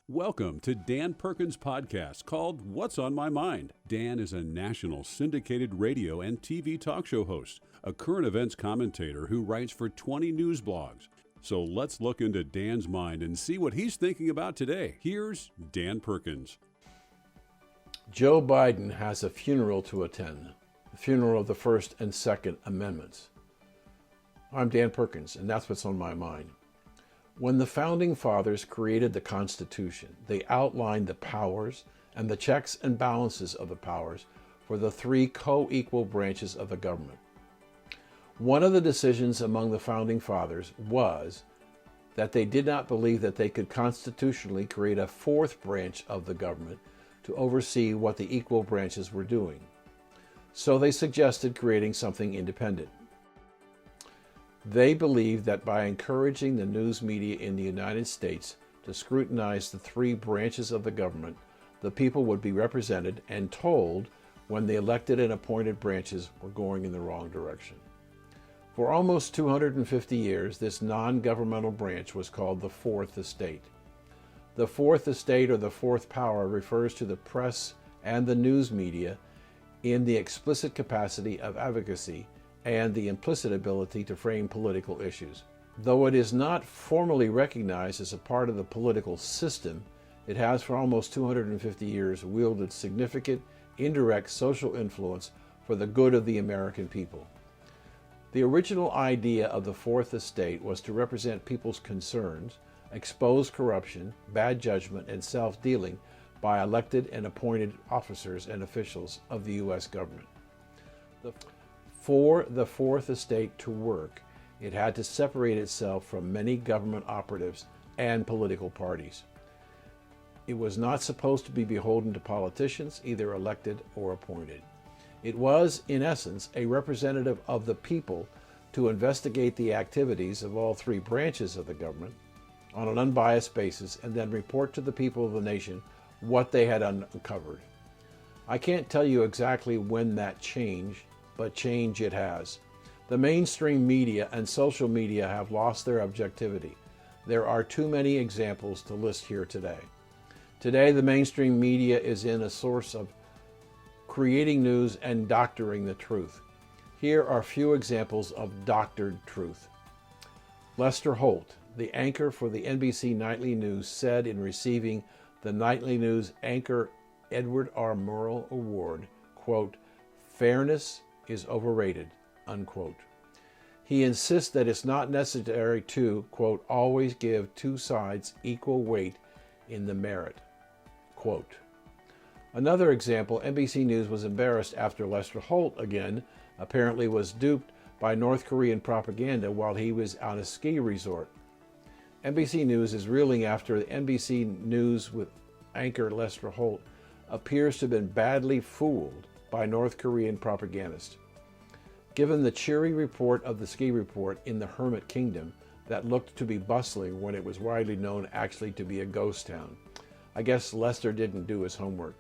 Welcome to Dan Perkins' podcast called What's on My Mind. Dan is a national syndicated radio and TV talk show host, a current events commentator who writes for 20 news blogs. So let's look into Dan's mind and see what he's thinking about today. Here's Dan Perkins. Joe Biden has a funeral to attend, the funeral of the First and Second Amendments. I'm Dan Perkins, and that's what's on my mind. When the Founding Fathers created the Constitution, they outlined the powers and the checks and balances of the powers for the three co-equal branches of the government. One of the decisions among the Founding Fathers was that they did not believe that they could constitutionally create a fourth branch of the government to oversee what the equal branches were doing. So they suggested creating something independent. They believed that by encouraging the news media in the United States to scrutinize the three branches of the government, the people would be represented and told when the elected and appointed branches were going in the wrong direction. For almost 250 years, this non-governmental branch was called the Fourth Estate. The Fourth Estate, or the Fourth Power, refers to the press and the news media in the explicit capacity of advocacy and the implicit ability to frame political issues. Though it is not formally recognized as a part of the political system, it has for almost 250 years wielded significant indirect social influence for the good of the American people. The original idea of the Fourth Estate was to represent people's concerns, expose corruption, bad judgment, and self-dealing by elected and appointed officers and officials of the U.S. government. For the Fourth Estate to work, it had to separate itself from many government operatives and political parties. It was not supposed to be beholden to politicians, either elected or appointed. It was, in essence, a representative of the people to investigate the activities of all three branches of the government on an unbiased basis and then report to the people of the nation what they had uncovered. I can't tell you exactly when that changed, but change it has. The mainstream media and social media have lost their objectivity. There are too many examples to list here today. Today, the mainstream media is in a source of creating news and doctoring the truth. Here are a few examples of doctored truth. Lester Holt, the anchor for the NBC Nightly News, said in receiving the Nightly News Anchor Edward R. Murrow Award, quote, "Fairness is overrated," unquote. He insists that it's not necessary to, quote, "always give two sides equal weight in the merit," quote. Another example, NBC News was embarrassed after Lester Holt, again, apparently was duped by North Korean propaganda while he was on a ski resort. NBC News is reeling after the NBC News with anchor Lester Holt appears to have been badly fooled by North Korean propagandists. Given the cheery report of the ski report in the Hermit Kingdom that looked to be bustling when it was widely known actually to be a ghost town, I guess Lester didn't do his homework.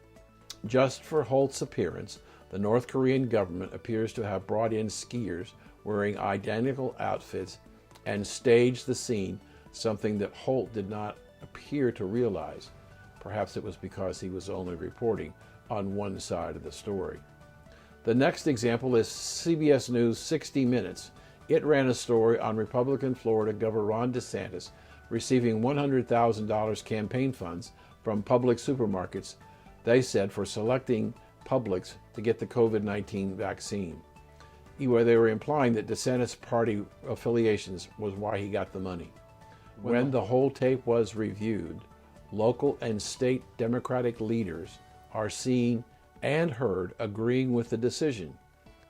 Just for Holt's appearance, the North Korean government appears to have brought in skiers wearing identical outfits and staged the scene, something that Holt did not appear to realize. Perhaps it was because he was only reporting on one side of the story. The next example is CBS News 60 Minutes. It ran a story on Republican Florida Governor Ron DeSantis receiving $100,000 campaign funds from public supermarkets, they said, for selecting Publix to get the COVID-19 vaccine. Where they were implying that DeSantis' party affiliations was why he got the money. When the whole tape was reviewed, local and state Democratic leaders are seen and heard agreeing with the decision.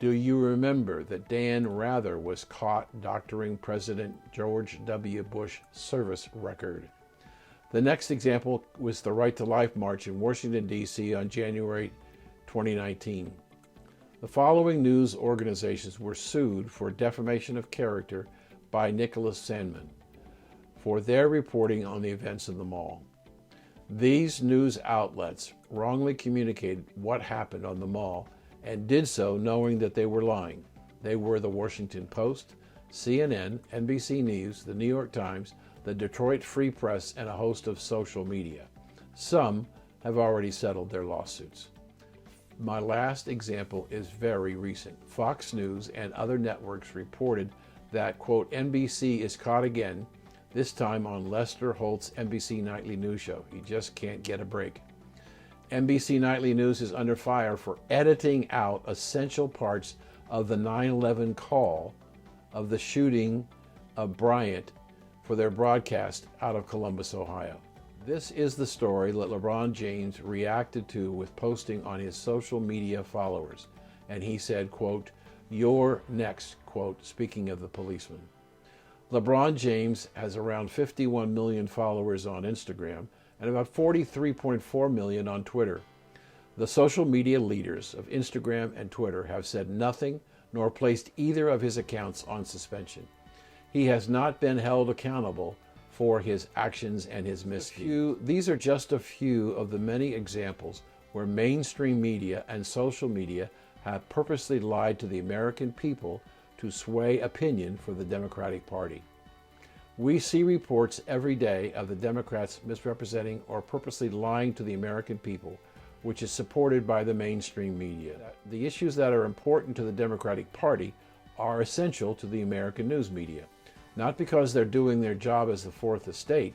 Do you remember that Dan Rather was caught doctoring President George W. Bush's service record? The next example was the Right to Life March in Washington, D.C. on January 2019. The following news organizations were sued for defamation of character by Nicholas Sandmann for their reporting on the events in the mall. These news outlets wrongly communicated what happened on the mall and did so knowing that they were lying. They were the Washington Post, CNN, NBC News, the New York Times, the Detroit Free Press, and a host of social media. Some have already settled their lawsuits. My last example is very recent. Fox News and other networks reported that, quote, NBC is caught again, this time on Lester Holt's NBC Nightly News show. He just can't get a break. NBC Nightly News is under fire for editing out essential parts of the 9/11 call of the shooting of Bryant for their broadcast out of Columbus, Ohio. This is the story that LeBron James reacted to with posting on his social media followers. And he said, quote, "You're next," quote, speaking of the policeman. LeBron James has around 51 million followers on Instagram and about 43.4 million on Twitter. The social media leaders of Instagram and Twitter have said nothing nor placed either of his accounts on suspension. He has not been held accountable for his actions and his misdeeds. These are just a few of the many examples where mainstream media and social media have purposely lied to the American people to sway opinion for the Democratic Party. We see reports every day of the Democrats misrepresenting or purposely lying to the American people, which is supported by the mainstream media. The issues that are important to the Democratic Party are essential to the American news media, not because they're doing their job as the fourth estate,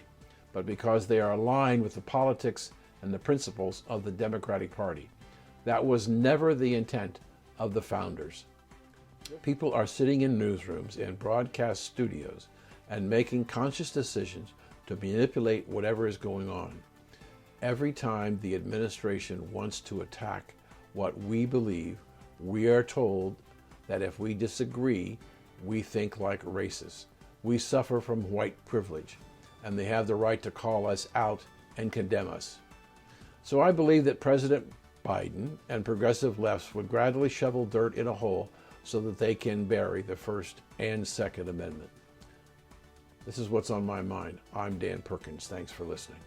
but because they are aligned with the politics and the principles of the Democratic Party. That was never the intent of the founders. People are sitting in newsrooms and broadcast studios and making conscious decisions to manipulate whatever is going on. Every time the administration wants to attack what we believe, we are told that if we disagree, we think like racists. We suffer from white privilege, and they have the right to call us out and condemn us. So I believe that President Biden and progressive lefts would gradually shovel dirt in a hole so that they can bury the First and Second Amendment. This is What's on My Mind. I'm Dan Perkins. Thanks for listening.